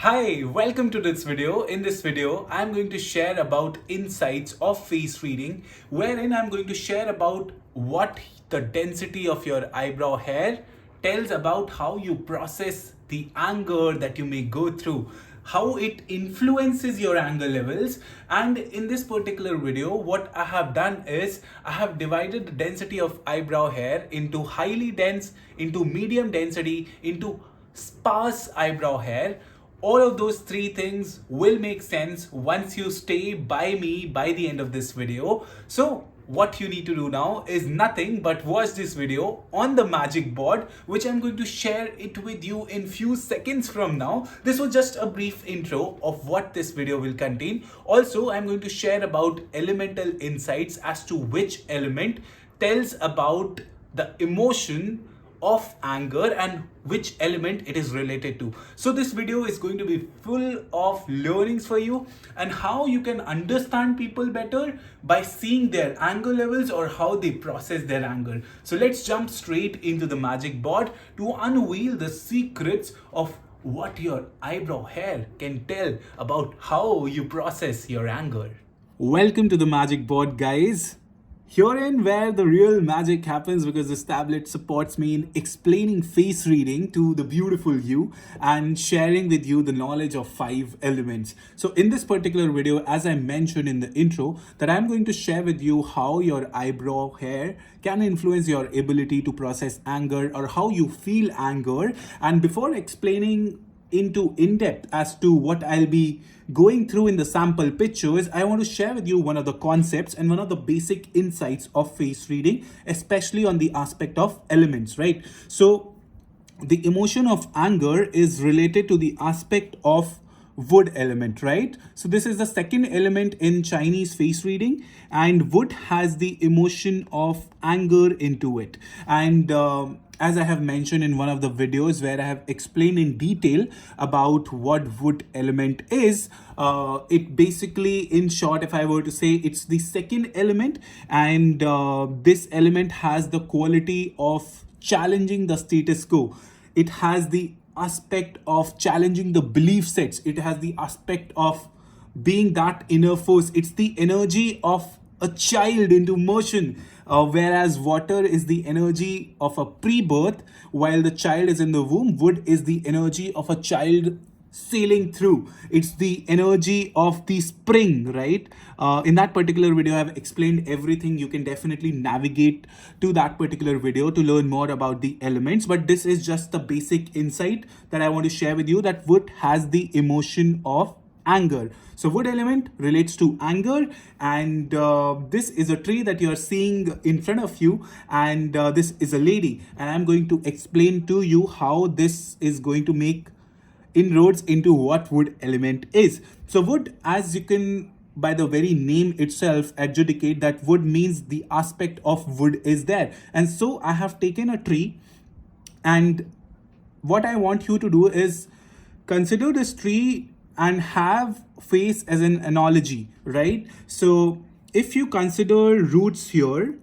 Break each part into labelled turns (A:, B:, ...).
A: Hi, welcome to this video. In this video, I'm going to share about insights of face reading, wherein I'm going to share about what the density of your eyebrow hair tells about how you process the anger that you may go through, how it influences your anger levels. And in this particular video, what I have done is I have divided the density of eyebrow hair into highly dense, into medium density, into sparse eyebrow hair. All of those three things will make sense once you stay by me by the end of this video. So what you need to do now is nothing but watch this video on the magic board, which I'm going to share it with you in few seconds from now. This was just a brief intro of what this video will contain. Also, I'm going to share about elemental insights as to which element tells about the emotion of anger and which element it is related to. So this video is going to be full of learnings for you and how you can understand people better by seeing their anger levels or how they process their anger. So let's jump straight into the magic board to unveil the secrets of what your eyebrow hair can tell about how you process your anger. Welcome to the magic board, guys. Herein where the real magic happens, because this tablet supports me in explaining face reading to the beautiful you and sharing with you the knowledge of 5 elements. So in this particular video, as I mentioned in the intro, that I'm going to share with you how your eyebrow hair can influence your ability to process anger or how you feel anger. And before explaining into in-depth as to what I'll be going through in the sample pictures, I want to share with you one of the concepts and one of the basic insights of face reading, especially on the aspect of elements, right? So the emotion of anger is related to the aspect of wood element, right? So this is the second element in Chinese face reading, and wood has the emotion of anger into it. And as I have mentioned in one of the videos where I have explained in detail about what wood element is, it basically, in short, if I were to say, it's the second element, and this element has the quality of challenging the status quo. It has the aspect of challenging the belief sets. It has the aspect of being that inner force. It's the energy of a child into motion, whereas water is the energy of a pre-birth, while the child is in the womb. Wood is the energy of a child sailing through. It's the energy of the spring, right? In that particular video, I've explained everything. You can definitely navigate to that particular video to learn more about the elements, but this is just the basic insight that I want to share with you, that wood has the emotion of anger. So wood element relates to anger, and this is a tree that you are seeing in front of you, and this is a lady, and I'm going to explain to you how this is going to make inroads into what wood element is. So wood, as you can by the very name itself adjudicate, that wood means the aspect of wood is there. And so I have taken a tree, and what I want you to do is consider this tree and have face as an analogy, right? So if you consider roots here,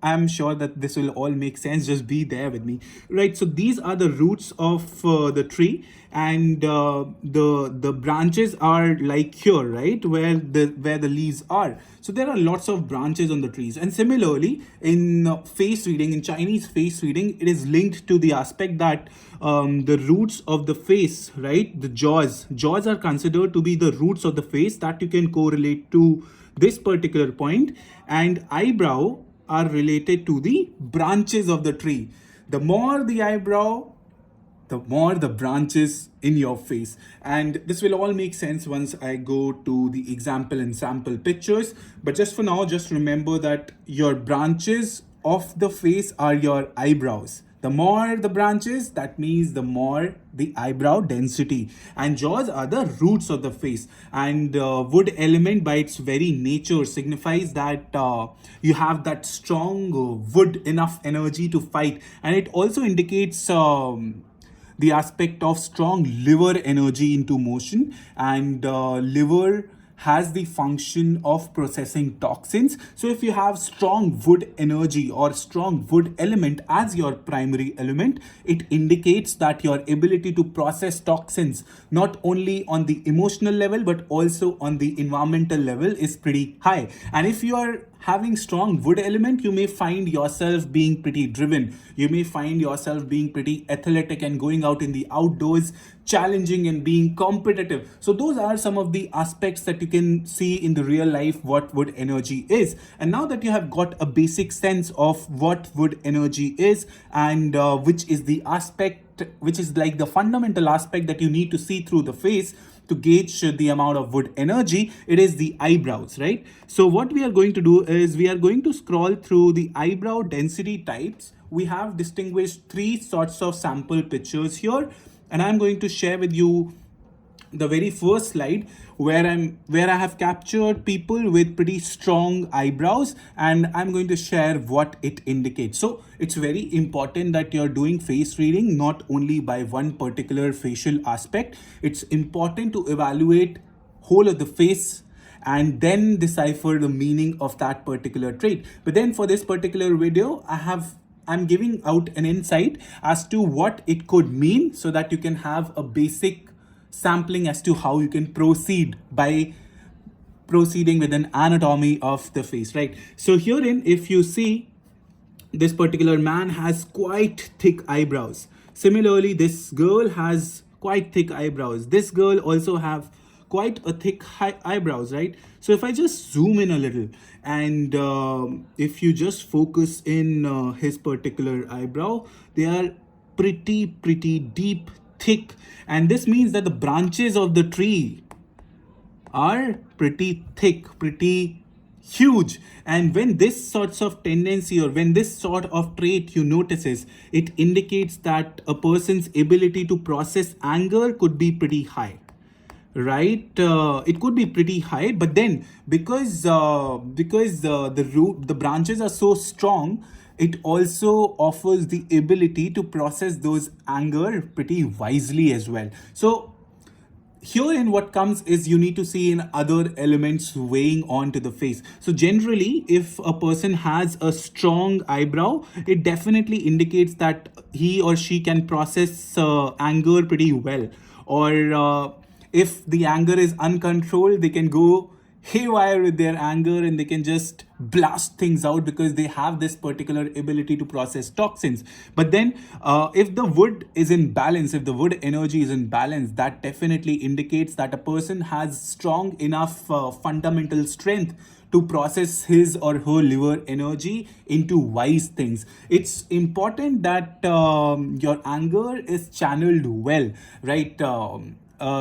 A: I'm sure that this will all make sense. Just be there with me, right? So these are the roots of the tree, and the branches are like here, right, where the leaves are. So there are lots of branches on the trees. And similarly, in face reading, in Chinese face reading, it is linked to the aspect that the roots of the face, right, the jaws are considered to be the roots of the face that you can correlate to this particular point, and eyebrow are related to the branches of the tree. The more the eyebrow, the more the branches in your face. And this will all make sense once I go to the example and sample pictures. But just for now, just remember that your branches of the face are your eyebrows. The more the branches, that means the more the eyebrow density. And jaws are the roots of the face. And wood element by its very nature signifies that you have that strong wood enough energy to fight. And it also indicates the aspect of strong liver energy into motion. And liver has the function of processing toxins. So if you have strong wood energy or strong wood element as your primary element, it indicates that your ability to process toxins not only on the emotional level but also on the environmental level is pretty high. And if you are having strong wood element, you may find yourself being pretty driven. You may find yourself being pretty athletic and going out in the outdoors, challenging and being competitive. So those are some of the aspects that you can see in the real life what wood energy is. And now that you have got a basic sense of what wood energy is and which is the aspect, which is like the fundamental aspect that you need to see through the face to gauge the amount of wood energy, it is the eyebrows, right? So what we are going to do is we are going to scroll through the eyebrow density types. We have distinguished three sorts of sample pictures here, and I'm going to share with you the very first slide where I have captured people with pretty strong eyebrows, and I'm going to share what it indicates. So it's very important that you're doing face reading not only by one particular facial aspect. It's important to evaluate whole of the face and then decipher the meaning of that particular trait. But then for this particular video, I'm giving out an insight as to what it could mean so that you can have a basic sampling as to how you can proceed by proceeding with an anatomy of the face, right? So herein, if you see, this particular man has quite thick eyebrows. Similarly, this girl has quite thick eyebrows. This girl also have quite a thick eyebrows, right? So if I just zoom in a little and if you just focus in his particular eyebrow, they are pretty deep, thick, and this means that the branches of the tree are pretty thick, pretty huge. And when this sorts of tendency or when this sort of trait you notices, it indicates that a person's ability to process anger could be pretty high, right? It could be pretty high, but then because the branches are so strong, it also offers the ability to process those anger pretty wisely as well. So herein what comes is you need to see in other elements weighing onto the face. So generally, if a person has a strong eyebrow, it definitely indicates that he or she can process anger pretty well. Or if the anger is uncontrolled, they can go haywire with their anger and they can just blast things out because they have this particular ability to process toxins. But then if the wood is in balance, if the wood energy is in balance, that definitely indicates that a person has strong enough fundamental strength to process his or her liver energy into wise things. It's important that your anger is channeled well, right?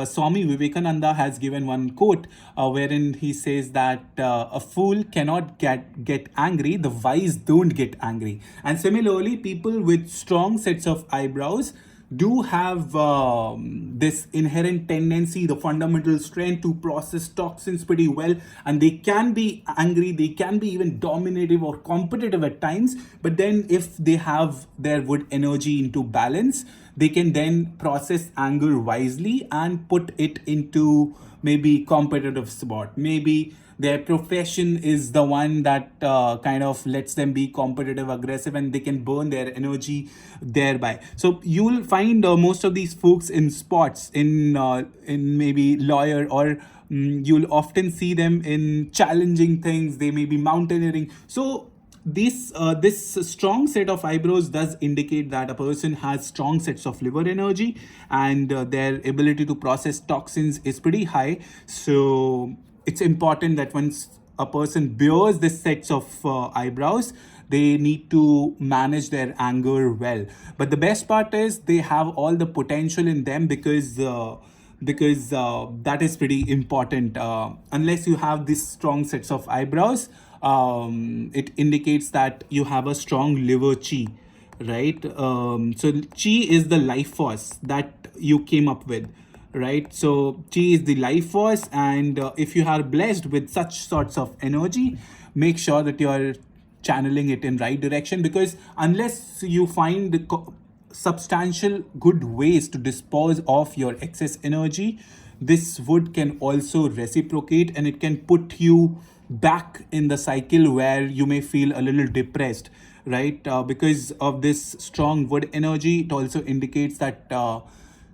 A: Swami Vivekananda has given one quote wherein he says that a fool cannot get angry, the wise don't get angry. And similarly, people with strong sets of eyebrows do have this inherent tendency, the fundamental strength to process toxins pretty well, and they can be angry, they can be even dominative or competitive at times. But then if they have their wood energy into balance, they can then process anger wisely and put it into maybe competitive sport. Maybe their profession is the one that kind of lets them be competitive, aggressive, and they can burn their energy thereby. So you will find most of these folks in sports, in maybe lawyer, or you'll often see them in challenging things. They may be mountaineering. So this strong set of eyebrows does indicate that a person has strong sets of liver energy, and their ability to process toxins is pretty high. So it's important that once a person bears this sets of eyebrows, they need to manage their anger well. But the best part is they have all the potential in them because that is pretty important. Unless you have these strong sets of eyebrows, it indicates that you have a strong liver chi, right? So chi is the life force that you came up with, right? So chi is the life force, and if you are blessed with such sorts of energy, make sure that you are channeling it in right direction, because unless you find substantial good ways to dispose of your excess energy. This wood can also reciprocate, and it can put you back in the cycle where you may feel a little depressed, right? Because of this strong wood energy, it also indicates that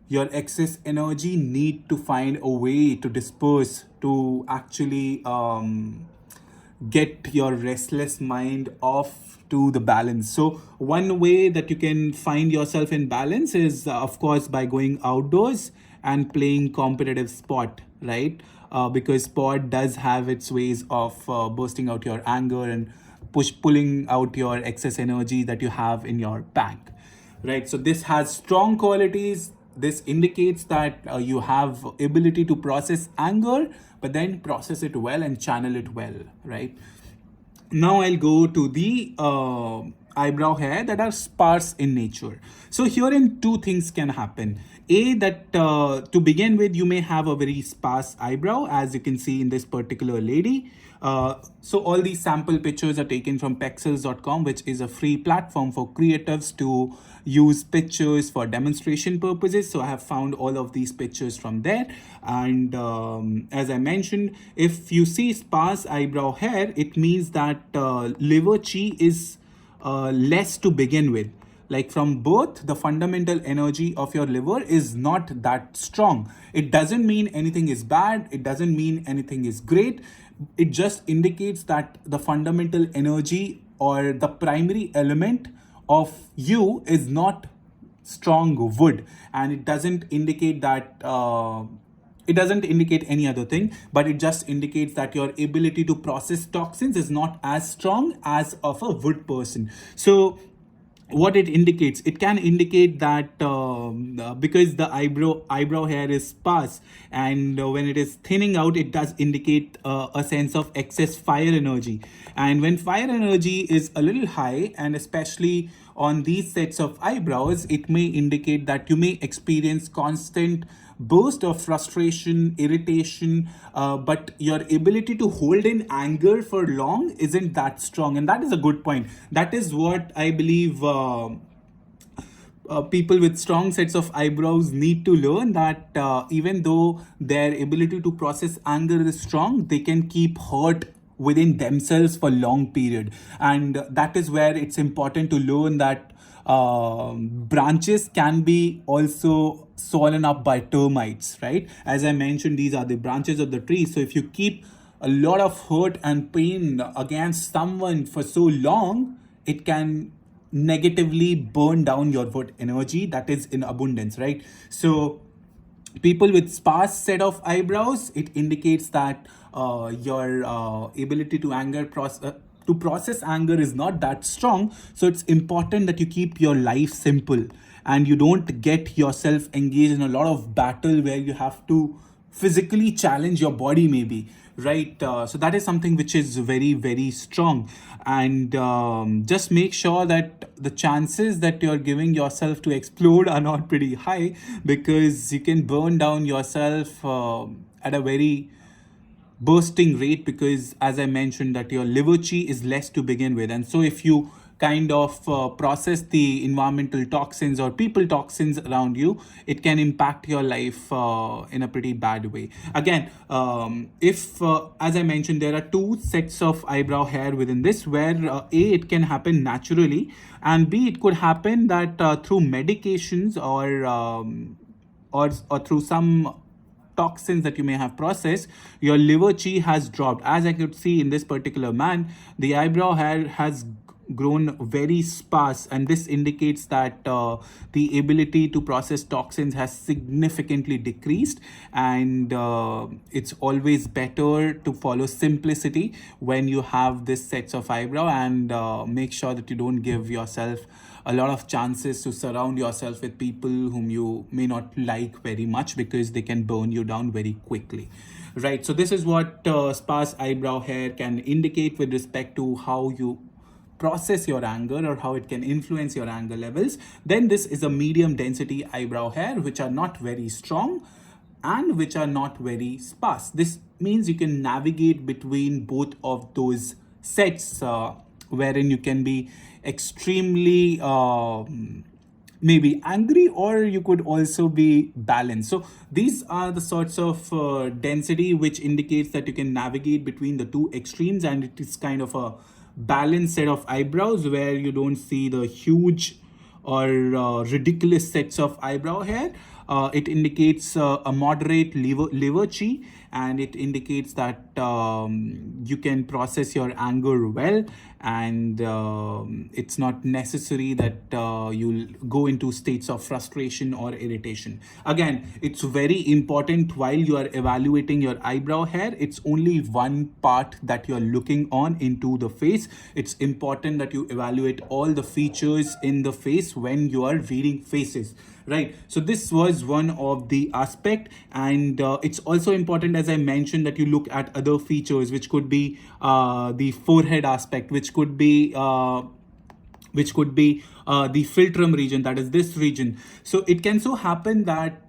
A: your excess energy need to find a way to disperse, to actually get your restless mind off to the balance. So one way that you can find yourself in balance is, of course, by going outdoors and playing competitive sport, right? Because sport does have its ways of bursting out your anger and pulling out your excess energy that you have in your bank, right? So this has strong qualities. This indicates that you have ability to process anger, but then process it well and channel it well, right? Now I'll go to the eyebrow hair that are sparse in nature. So herein two things can happen. A, that to begin with, you may have a very sparse eyebrow, as you can see in this particular lady. So all these sample pictures are taken from pexels.com, which is a free platform for creatives to use pictures for demonstration purposes. So I have found all of these pictures from there. And as I mentioned, if you see sparse eyebrow hair, it means that liver chi is less to begin with. Like from birth, the fundamental energy of your liver is not that strong. It doesn't mean anything is bad. It doesn't mean anything is great. It just indicates that the fundamental energy or the primary element of you is not strong wood, and it doesn't indicate that it doesn't indicate any other thing, but it just indicates that your ability to process toxins is not as strong as of a wood person. So what it indicates, it can indicate that because the eyebrow hair is sparse, and when it is thinning out, it does indicate a sense of excess fire energy. And when fire energy is a little high, and especially on these sets of eyebrows, it may indicate that you may experience constant burst of frustration, irritation, but your ability to hold in anger for long isn't that strong. And that is a good point. That is what I believe people with strong sets of eyebrows need to learn, that even though their ability to process anger is strong, they can keep hurt within themselves for long period. And that is where it's important to learn that branches can be also swollen up by termites, right? As I mentioned, these are the branches of the tree. So if you keep a lot of hurt and pain against someone for so long, it can negatively burn down your wood energy that is in abundance, right? So people with sparse set of eyebrows, it indicates that your ability to to process anger is not that strong. So it's important that you keep your life simple and you don't get yourself engaged in a lot of battle where you have to physically challenge your body, maybe, right? So that is something which is very, very strong. And just make sure that the chances that you're giving yourself to explode are not pretty high, because you can burn down yourself at a very bursting rate, because as I mentioned, that your liver chi is less to begin with. And so if you kind of process the environmental toxins or people toxins around you, it can impact your life in a pretty bad way. Again, if as I mentioned, there are two sets of eyebrow hair within this, where A, it can happen naturally, and B, it could happen that through medications or through some toxins that you may have processed, your liver chi has dropped. As I could see in this particular man, the eyebrow hair has grown very sparse, and this indicates that the ability to process toxins has significantly decreased. And it's always better to follow simplicity when you have this sets of eyebrow, and make sure that you don't give yourself a lot of chances to surround yourself with people whom you may not like very much, because they can burn you down very quickly, right? So this is what sparse eyebrow hair can indicate with respect to how you process your anger, or how it can influence your anger levels. Then this is a medium density eyebrow hair, which are not very strong and which are not very sparse. This means you can navigate between both of those sets, wherein you can be extremely maybe angry, or you could also be balanced. So these are the sorts of density which indicates that you can navigate between the two extremes, and it is kind of a balanced set of eyebrows where you don't see the huge or ridiculous sets of eyebrow hair. It indicates a moderate liver chi, and it indicates that you can process your anger well, and it's not necessary that you'll go into states of frustration or irritation. Again, it's very important while you are evaluating your eyebrow hair. It's only one part that you're looking on into the face. It's important that you evaluate all the features in the face when you are reading faces, right? So this was one of the aspect, and it's also important, as I mentioned, that you look at other features, which could be the forehead aspect, which could be the philtrum region, that is this region. So it can so happen that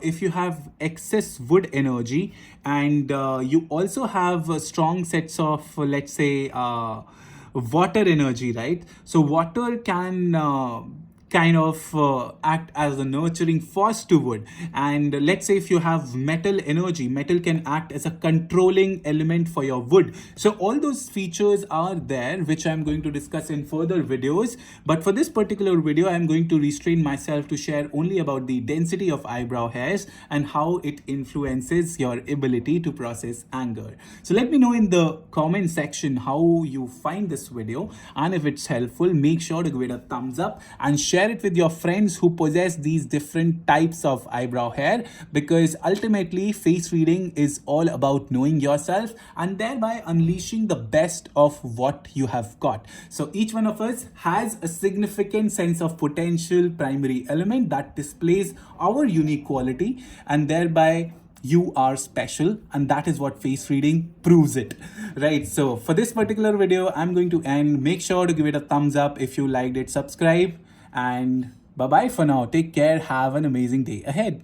A: if you have excess wood energy, and you also have strong sets of let's say water energy, right? So water can kind of act as a nurturing force to wood. And let's say if you have metal energy, metal can act as a controlling element for your wood. So all those features are there, which I'm going to discuss in further videos. But for this particular video, I'm going to restrain myself to share only about the density of eyebrow hairs and how it influences your ability to process anger. So let me know in the comment section how you find this video, and if it's helpful, make sure to give it a thumbs up and share it with your friends who possess these different types of eyebrow hair, because ultimately face reading is all about knowing yourself and thereby unleashing the best of what you have got. So each one of us has a significant sense of potential primary element that displays our unique quality, and thereby you are special, and that is what face reading proves it, right? So for this particular video, I'm going to end. Make sure to give it a thumbs up if you liked it, subscribe, and bye bye for now. Take care. Have an amazing day ahead.